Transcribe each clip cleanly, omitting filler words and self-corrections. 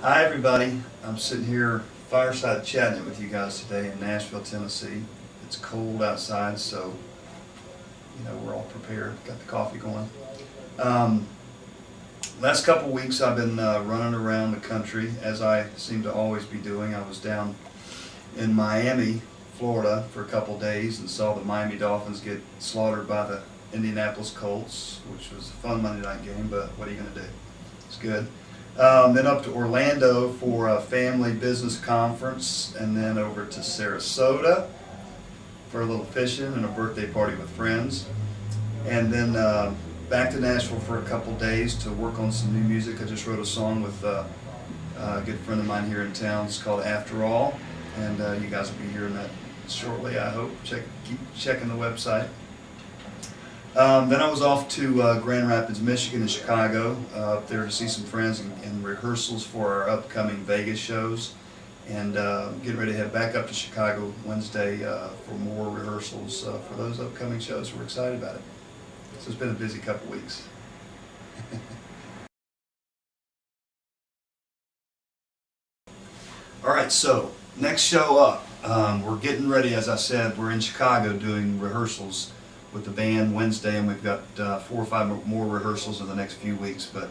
Hi everybody, I'm sitting here fireside chatting it with you guys today in Nashville, Tennessee. It's cold outside, so we're all prepared. Got the coffee going. Um, Last couple weeks I've been running around the country as I seem to always be doing. I was down in Miami, Florida for a couple days and saw the Miami Dolphins get slaughtered by the Indianapolis Colts, which was a fun Monday night game, but what are you going to do? It's good. Then up to Orlando for a family business conference, and then over to Sarasota for a little fishing and a birthday party with friends. And then back to Nashville for a couple days to work on some new music. I just wrote a song with a good friend of mine here in town. It's called After All, and you guys will be hearing that shortly, I hope. Keep checking the website. Then I was off to Grand Rapids, Michigan and Chicago, up there to see some friends and rehearsals for our upcoming Vegas shows. And getting ready to head back up to Chicago Wednesday for more rehearsals for those upcoming shows. We're excited about it. So it's been a busy couple weeks. All right, so next show up. We're getting ready, as I said, we're in Chicago doing rehearsals with the band Wednesday, and we've got 4 or 5 more rehearsals in the next few weeks. But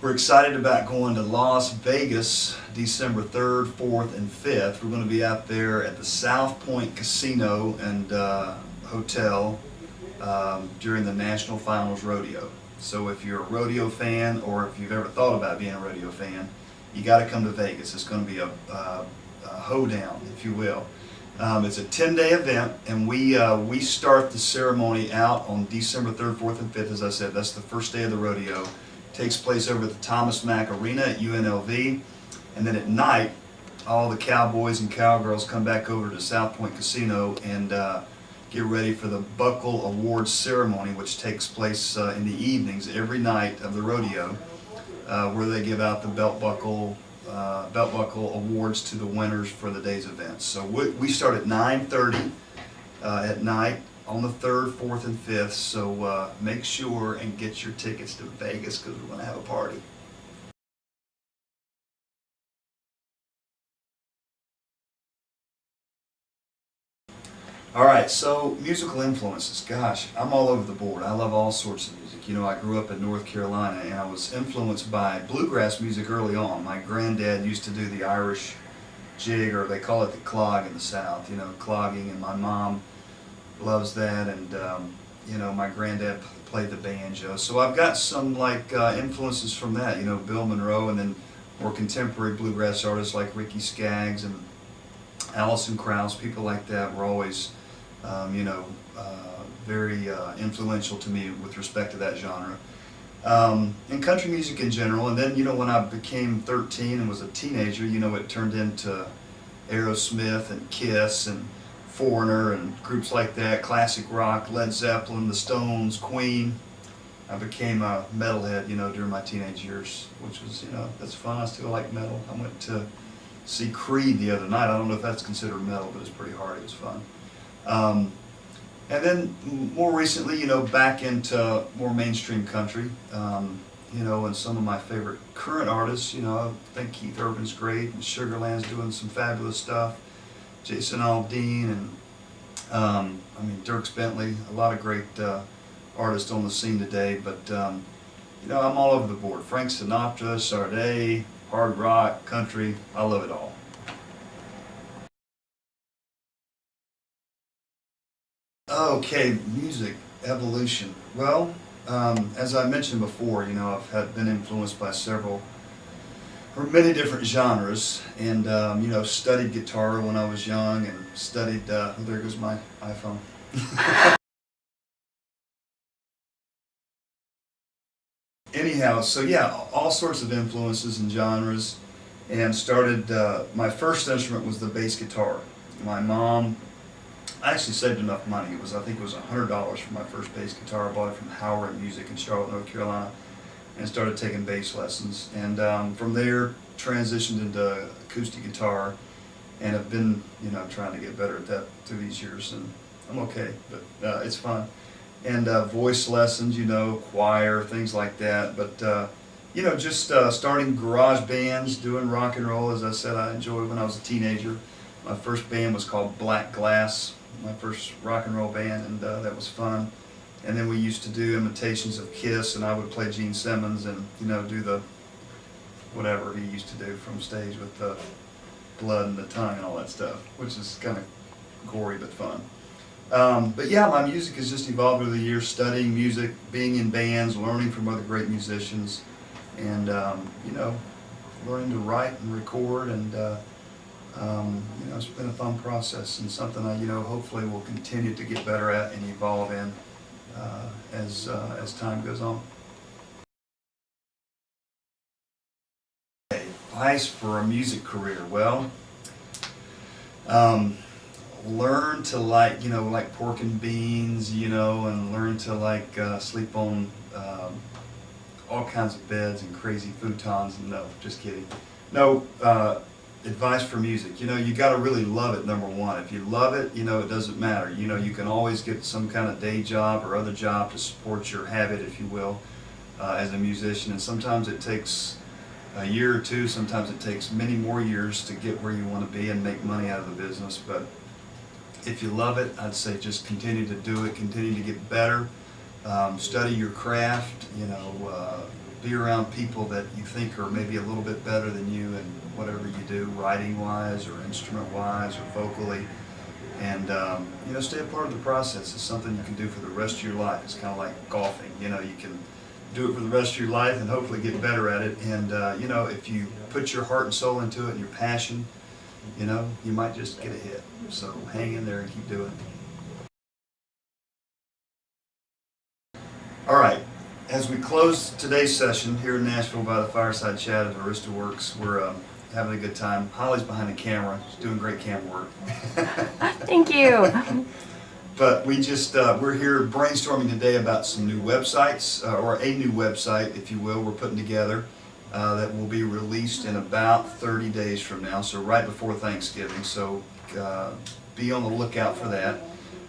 we're excited about going to Las Vegas December 3rd, 4th, and 5th. We're going to be out there at the South Point Casino and Hotel during the National Finals Rodeo. So if you're a rodeo fan, or if you've ever thought about being a rodeo fan, you got to come to Vegas. It's going to be a hoedown, if you will. It's a 10-day event, and we start the ceremony out on December 3rd, 4th, and 5th. As I said, that's the first day of the rodeo. It takes place over at the Thomas Mack Arena at UNLV, and then at night, all the cowboys and cowgirls come back over to South Point Casino and get ready for the Buckle Awards ceremony, which takes place in the evenings every night of the rodeo, where they give out the belt buckle awards to the winners for the day's events. So we start at 9:30 at night on the 3rd, 4th, and 5th. So make sure and get your tickets to Vegas, because we're going to have a party. All right, so musical influences. Gosh, I'm all over the board. I love all sorts of music. I grew up in North Carolina, and I was influenced by bluegrass music early on. My granddad used to do the Irish jig, or they call it the clog in the South, clogging, and my mom loves that, and my granddad played the banjo. So I've got some influences from that, Bill Monroe, and then more contemporary bluegrass artists like Ricky Skaggs and Alison Krauss. People like that were always very influential to me with respect to that genre. And country music in general. And then, when I became 13 and was a teenager, it turned into Aerosmith and Kiss and Foreigner and groups like that, classic rock, Led Zeppelin, the Stones, Queen. I became a metalhead, during my teenage years, which was, that's fun. I still like metal. I went to see Creed the other night. I don't know if that's considered metal, but it's pretty hard. It was fun. And then more recently, back into more mainstream country, and some of my favorite current artists, I think Keith Urban's great, and Sugarland's doing some fabulous stuff, Jason Aldean, and Dierks Bentley, a lot of great artists on the scene today. But I'm all over the board. Frank Sinatra, Sade, hard rock, country, I love it all. Okay, music evolution. Well, as I mentioned before, I've been influenced by several or many different genres, and studied guitar when I was young, and studied. There goes my iPhone. Anyhow, so yeah, all sorts of influences and genres, and started. My first instrument was the bass guitar. My mom, I actually saved enough money. I think it was $100 for my first bass guitar. I bought it from Howard Music in Charlotte, North Carolina, and started taking bass lessons. And from there, transitioned into acoustic guitar, and have been, trying to get better at that through these years. And I'm okay, but it's fun. And voice lessons, choir, things like that. But Just starting garage bands, doing rock and roll. As I said, I enjoyed when I was a teenager. My first band was called Black Glass, my first rock and roll band, and that was fun. And then we used to do imitations of Kiss, and I would play Gene Simmons and, do the whatever he used to do from stage with the blood and the tongue and all that stuff, which is kind of gory but fun. But yeah, my music has just evolved over the years, studying music, being in bands, learning from other great musicians, and, learning to write and record, and, it's been a fun process and something I, hopefully will continue to get better at and evolve in as time goes on. Advice for a music career. Well, learn to like pork and beans, and learn to sleep on all kinds of beds and crazy futons. No, just kidding. No, advice for music. You got to really love it, number one. If you love it, it doesn't matter. You can always get some kind of day job or other job to support your habit, if you will, as a musician. And sometimes it takes a year or two, sometimes it takes many more years to get where you want to be and make money out of the business. But if you love it, I'd say just continue to do it, continue to get better, study your craft, be around people that you think are maybe a little bit better than you in whatever you do, writing-wise or instrument-wise or vocally, and stay a part of the process. It's something you can do for the rest of your life. It's kind of like golfing. You can do it for the rest of your life and hopefully get better at it. And if you put your heart and soul into it and your passion, you might just get a hit. So hang in there and keep doing it. All right. As we close today's session here in Nashville by the Fireside Chat at Arista Works, we're having a good time. Holly's behind the camera. She's doing great camera work. Thank you. But we're here brainstorming today about some new websites, or a new website, if you will, we're putting together that will be released in about 30 days from now, so right before Thanksgiving. So be on the lookout for that.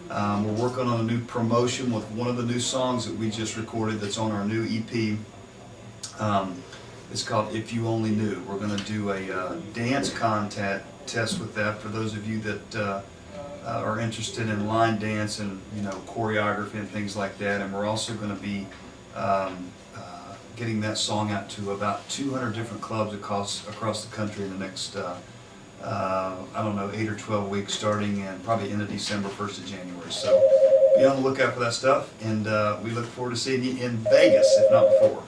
We're working on a new promotion with one of the new songs that we just recorded that's on our new EP. It's called If You Only Knew. We're going to do a dance contest with that for those of you that are interested in line dance and choreography and things like that. And we're also going to be getting that song out to about 200 different clubs across the country in the next 8 or 12 weeks, starting in probably end of December, 1st of January. So be on the lookout for that stuff, and we look forward to seeing you in Vegas, if not before.